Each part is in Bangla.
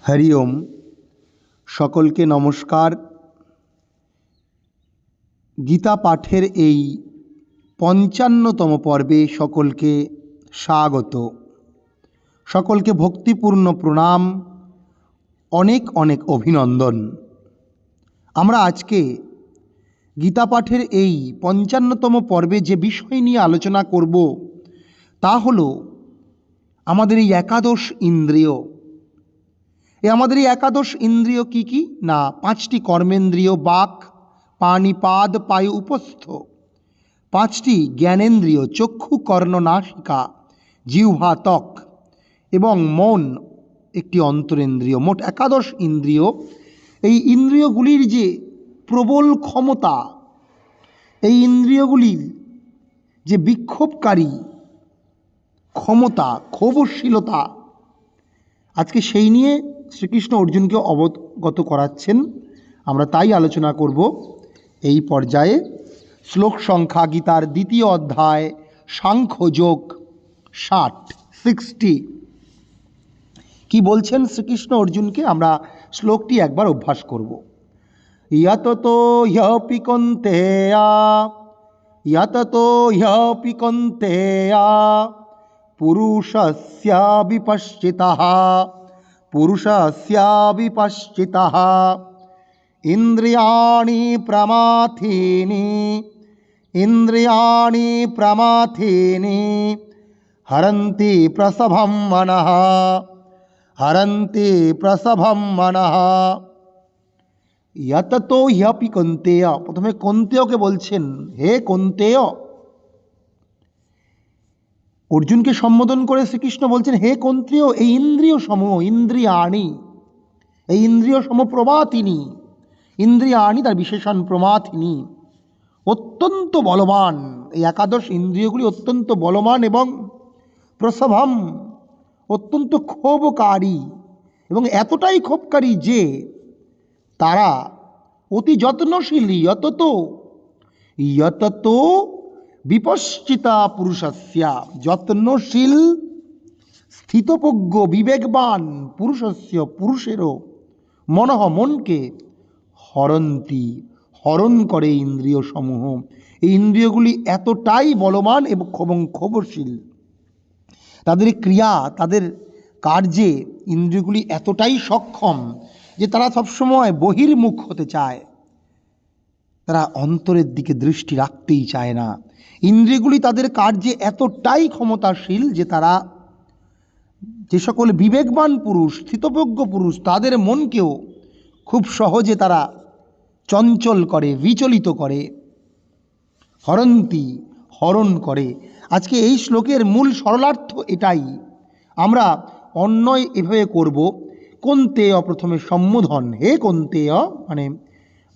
হরি ওম। সকলকে নমস্কার। গীতা পাঠের এই ৫৫তম পর্বে সকলকে স্বাগত। সকলকে ভক্তিপূর্ণ প্রণাম, অনেক অনেক অভিনন্দন। আমরা আজকে গীতা পাঠের এই ৫৫তম পর্বে যে বিষয় নিয়ে আলোচনা করব তা হল আমাদের এই একাদশ ইন্দ্রিয়। আমাদের এই একাদশ ইন্দ্রিয় কি কি না, ৫টি কর্মেন্দ্রিয় বাক, পাণি, পাদ, পায়ু, উপস্থ, 5টি জ্ঞানেন্দ্রিয় চক্ষু, কর্ণ, নাসিকা, জিহ্বা, ত্বক এবং মন একটি অন্তরেন্দ্রিয়। মোট একাদশ ইন্দ্রিয়। এই ইন্দ্রিয়গুলির যে প্রবল ক্ষমতা, এই ইন্দ্রিয়গুলির যে বিক্ষোভকারী ক্ষমতা, ক্ষোভশীলতা, আজকে সেই নিয়ে শ্রীকৃষ্ণ অর্জুনকে অবগত করাচ্ছেন। আমরা তাই আলোচনা করব এই পর্যায়ে। শ্লোক সংখ্যা গীতার ২য় অধ্যায় সাংখ্যযোগ 60। কি বলছেন শ্রীকৃষ্ণ অর্জুনকে, আমরা শ্লোকটি একবার অভ্যাস করব। ইয়ততো হ্যপি কৌন্তেয়া, ইয়ততো হ্যপি কৌন্তেয়া, পুরুষস্য বিপশ্চিতঃ, পুরুষস্য বিপশ্চিতঃ, ইন্দ্রিয়াণি প্রমাথিনি, ইন্দ্রিয়াণি প্রমাথিনি, হরন্তি প্রসভম মনঃ, হরন্তি প্রসভম মনঃ। ইয়ততো হ্যপি কৌন্তেয়। প্রথমে কৌন্তেয়কে বলছেন, হে কৌন্তেয়। অর্জুনকে সম্বোধন করে শ্রীকৃষ্ণ বলছেন, হে কৌন্তেয়, এই ইন্দ্রিয় সমূহ, ইন্দ্রিয়াণি, এই ইন্দ্রিয় সম প্রমাথিনী, ইন্দ্রিয়াণি তার বিশেষণ প্রমাথিনী, অত্যন্ত বলবান। এই একাদশ ইন্দ্রিয়গুলি অত্যন্ত বলবান এবং প্রসভম, অত্যন্ত ক্ষোভকারী, এবং এতটাই ক্ষোভকারী যে তারা অতি যত্নশীল। যততো যততো বিপশ্চিতা পুরুষস্য, যত্নশীল স্থিতপ্রজ্ঞ বিবেকবান পুরুষস্য, পুরুষেরও মনঃ মনকে হরন্তি হরণ করে ইন্দ্রিয় সমূহ। এই ইন্দ্রিয়গুলি এতটাই বলবান এবং ক্ষোভশীল, তাদের ক্রিয়া, তাদের কার্যে ইন্দ্রিয়গুলি এতটাই সক্ষম যে তারা সবসময় বহির্মুখ হতে চায়, তারা অন্তরের দিকে দৃষ্টি রাখতেই চায় না। ইন্দ্রিয়গুলি তাদের কার্যে এতটাই ক্ষমতাশীল যে তারা, যে সকল বিবেকবান পুরুষ, স্থিতপ্রজ্ঞ পুরুষ, তাদের মনকেও খুব সহজে তারা চঞ্চল করে, বিচলিত করে, হরন্তি হরণ করে। আজকে এই শ্লোকের মূল সরলার্থ এটাই। আমরা অন্যয় এভাবে করব, কৌন্তেয় প্রথমে সম্বোধন, হে কৌন্তেয়, মানে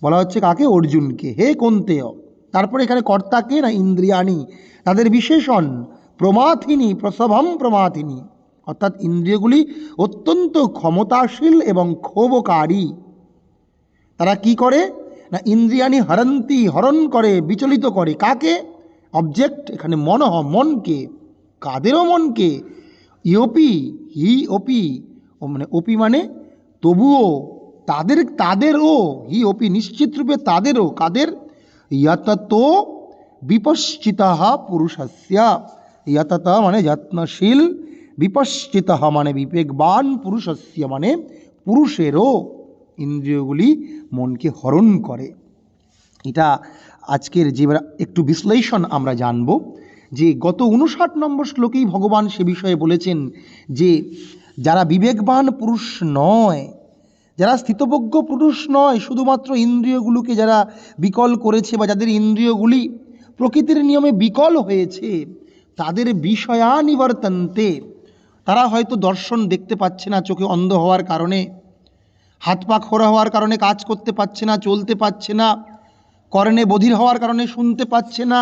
বলা হচ্ছে কাকে? অর্জুনকে, হে কৌন্তেয়। তারপরে এখানে কর্তাকে না, ইন্দ্রিয়াণি, তাদের বিশেষণ প্রমাথিনী, প্রসভম প্রমাথিনী, অর্থাৎ ইন্দ্রিয়গুলি অত্যন্ত ক্ষমতাশীল এবং ক্ষোভকারী। তারা কি করে না, ইন্দ্রিয়াণি হরন্তি হরণ করে, বিচলিত করে। কাকে? অবজেক্ট এখানে মনঃ মনকে। কাদেরও মনকে? ইয়োপি হি ওপি, ও মানে ওপি মানে তবুও, তাদেরও, হি ওপি নিশ্চিত রূপে তাদেরও। কাদের? যততো বিপশ্চিতঃ পুরুষস্য, যতত মানে যত্নশীল, বিপশ্চিতঃ মানে বিবেকবান, পুরুষস্য মানে পুরুষেরও ইন্দ্রিয়গুলি মনকে হরণ করে। এটা আজকের যে একটু বিশ্লেষণ আমরা জানব, যে গত 59 নম্বর শ্লোকেই ভগবান সে বিষয়ে বলেছেন যে যারা বিবেকবান পুরুষ নয়, যারা স্থিতপ্রজ্ঞ পুরুষ নয়, শুধুমাত্র ইন্দ্রিয়গুলোকে যারা বিকল করেছে বা যাদের ইন্দ্রিয়গুলি প্রকৃতির নিয়মে বিকল হয়েছে, তাদের বিষয়ানিবর্তন্তে, তারা হয়তো দর্শন দেখতে পাচ্ছে না, চোখে অন্ধ হওয়ার কারণে, হাত পা খোড়া হওয়ার কারণে কাজ করতে পারছে না, চলতে পারছে না, কর্ণে বধির হওয়ার কারণে শুনতে পাচ্ছে না,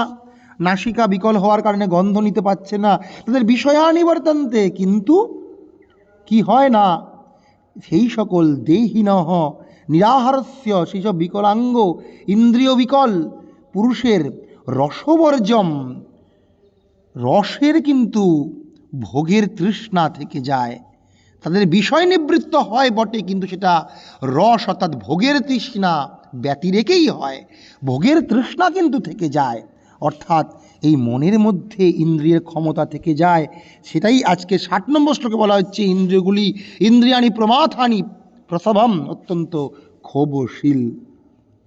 নাসিকা বিকল হওয়ার কারণে গন্ধ নিতে পারছে না, তাদের বিষয়ানিবর্তন্তে। কিন্তু কি হয় না, সেই সকল দেহিনঃ নিরাহারস্য, সেই সব বিকলাঙ্গ ইন্দ্রিয় বিকল পুরুষের রসবর্জম, রসের কিন্তু ভোগের তৃষ্ণা থেকে যায়। তাদের বিষয় নিবৃত্ত হয় বটে, কিন্তু সেটা রস অর্থাৎ ভোগের তৃষ্ণা ব্যতি রেখেই হয়। ভোগের তৃষ্ণা কিন্তু থেকে যায়, অর্থাৎ এই মনের মধ্যে ইন্দ্রিয়ের ক্ষমতা থেকে যায়। সেটাই আজকে 60 নম্বর শ্লোকে বলা হচ্ছে, ইন্দ্রিয়গুলি ইন্দ্রিয়াণি প্রমাথানি প্রসভম, অত্যন্ত ক্ষোভশীল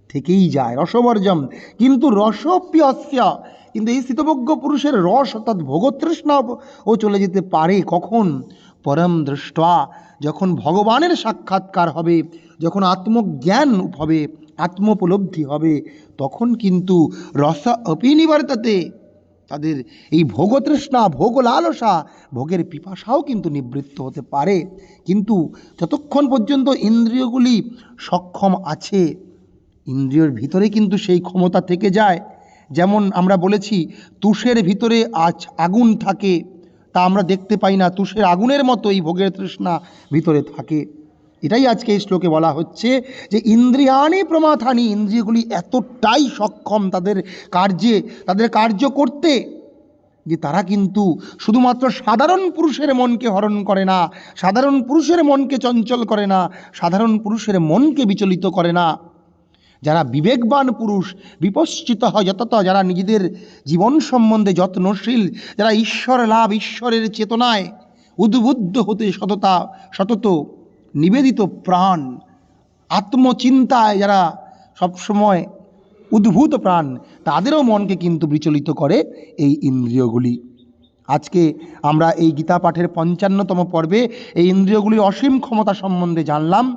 থেকেই যায়। রসবর্জম কিন্তু রসপ্রিয়স্য, কিন্তু এই স্থিতভোগ্য পুরুষের রস অর্থাৎ ভোগতৃষ্ণা ও চলে যেতে পারে কখন? পরম দৃষ্টা, যখন ভগবানের সাক্ষাৎকার হবে, যখন আত্মজ্ঞান হবে, আত্মোপলব্ধি হবে, তখন কিন্তু রস অপি নিবর্ততে, তাদের এই ভোগতৃষ্ণা, ভোগ লালসা, ভোগের পিপাসাও কিন্তু নিবৃত্ত হতে পারে। কিন্তু যতক্ষণ পর্যন্ত ইন্দ্রিয়গুলি সক্ষম আছে, ইন্দ্রিয়র ভিতরে কিন্তু সেই ক্ষমতা থেকে যায়। যেমন আমরা বলেছি, তুষের ভিতরে আগুন থাকে, তা আমরা দেখতে পাই না, তুষের আগুনের মতো এই ভোগের তৃষ্ণা ভিতরে থাকে। এটাই আজকে এই শ্লোকে বলা হচ্ছে যে ইন্দ্রিয়াণি প্রমাথানি, ইন্দ্রিয়গুলি এতটাই সক্ষম তাদের কার্য করতে, যে তারা কিন্তু শুধুমাত্র সাধারণ পুরুষের মনকে হরণ করে না, সাধারণ পুরুষের মনকে চঞ্চল করে না, সাধারণ পুরুষের মনকে বিচলিত করে না। যারা বিবেকবান পুরুষ, বিপশ্চিত হয় যতটা, যারা নিজেদের জীবন সম্বন্ধে যত্নশীল, যারা ঈশ্বর লাভ, ঈশ্বরের চেতনায় উদ্বুদ্ধ হতে সতত নিবেদিত প্রাণ, আত্মচিন্তায় যারা সবসময় উদ্ভূত প্রাণ, তাদেরও মনকে কিন্তু বিচলিত করে এই ইন্দ্রিয়গুলি। আজকে আমরা এই গীতা পাঠের 55তম পর্বে এই ইন্দ্রিয়গুলির অসীম ক্ষমতা সম্বন্ধে জানলাম।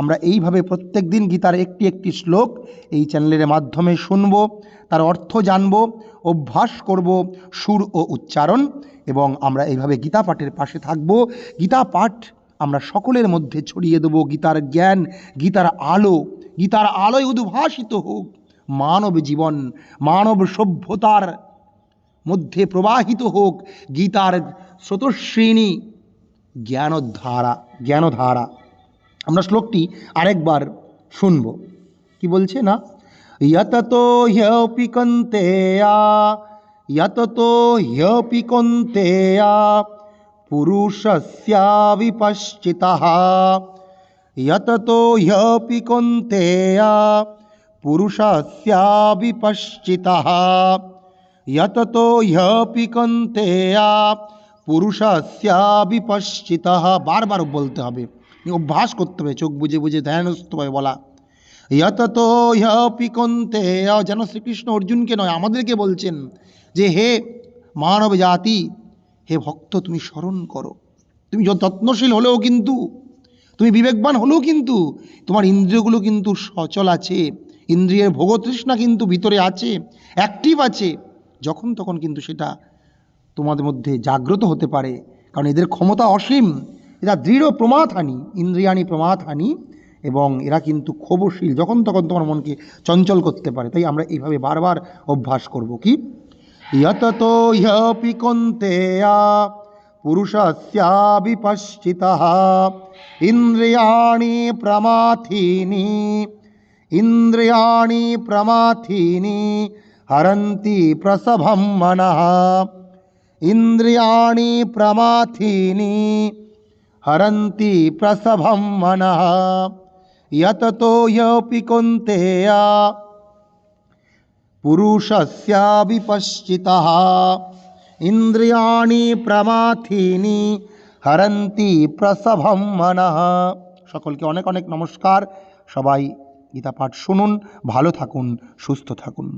আমরা এইভাবে প্রত্যেক দিন গীতার একটি একটি শ্লোক এই চ্যানেলের মাধ্যমে শুনব, তার অর্থ জানব, অভ্যাস করব সুর ও উচ্চারণ, এবং আমরা এইভাবে গীতা পাঠের পাশে থাকব। গীতা পাঠ আমরা সকলের মধ্যে ছড়িয়ে দেব। গীতার জ্ঞান, গীতার আলোয় উদ্ভাসিত হোক মানব জীবন, মানব সভ্যতার মধ্যে প্রবাহিত হোক গীতার স্রোতস্বিনী জ্ঞানধারা। আমরা শ্লোকটি আরেকবার শুনব। কি বলছে না, যততো হ্যপি কন্তেয়া পুরুষস্যা বিপশ্চিতঃ, যততো হ্যপি কন্তেয়া পুরুষস্যা বিপশ্চিতঃ, যততো হ্যপি কন্তেয়া পুরুষস্যা বিপশ্চিতঃ। বারবার বলতে হবে, অভ্যাস করতে হবে, চোখ বুঝে বুঝে ধ্যানস্থভাবে বলা। যততো হ্যপি কন্তেয়া, যেন শ্রীকৃষ্ণ অর্জুনকে নয় আমাদেরকে বলছেন যে হে মানব জাতি, হে ভক্ত, তুমি স্মরণ করো। তুমি যত্নশীল হলেও কিন্তু, তুমি বিবেকবান হলেও কিন্তু তোমার ইন্দ্রিয়গুলো কিন্তু সচল আছে, ইন্দ্রিয়ের ভোগতৃষ্ণা কিন্তু ভিতরে আছে, অ্যাক্টিভ আছে। যখন তখন কিন্তু সেটা তোমাদের মধ্যে জাগ্রত হতে পারে, কারণ এদের ক্ষমতা অসীম, এরা দৃঢ় প্রমাথানি, ইন্দ্রিয়াণী প্রমাথানি, এবং এরা কিন্তু ক্ষোভশীল, যখন তখন তোমার মনকে চঞ্চল করতে পারে। তাই আমরা এইভাবে বারবার অভ্যাস করব। কি, যততো হ্যপি কন্তেয়া পুরুষস্যা বিপশ্চিতঃ, ইন্দ্রিয়াণি প্রমাথিনি হরন্তি প্রসভম মনঃ, ইন্দ্রিয়াণি প্রমাথিনি হরন্তি প্রসভম মনঃ, যততো হ্যপি কন্তেয়া পুরুষস্যা বিপশ্চিতঃ, ইন্দ্রিয়াণি প্রমাথিনি হরন্তি প্রসভম মনঃ। সকলকে অনেক অনেক নমস্কার। সবাই গীতা পাঠ শুনুন, ভালো থাকুন, সুস্থ থাকুন।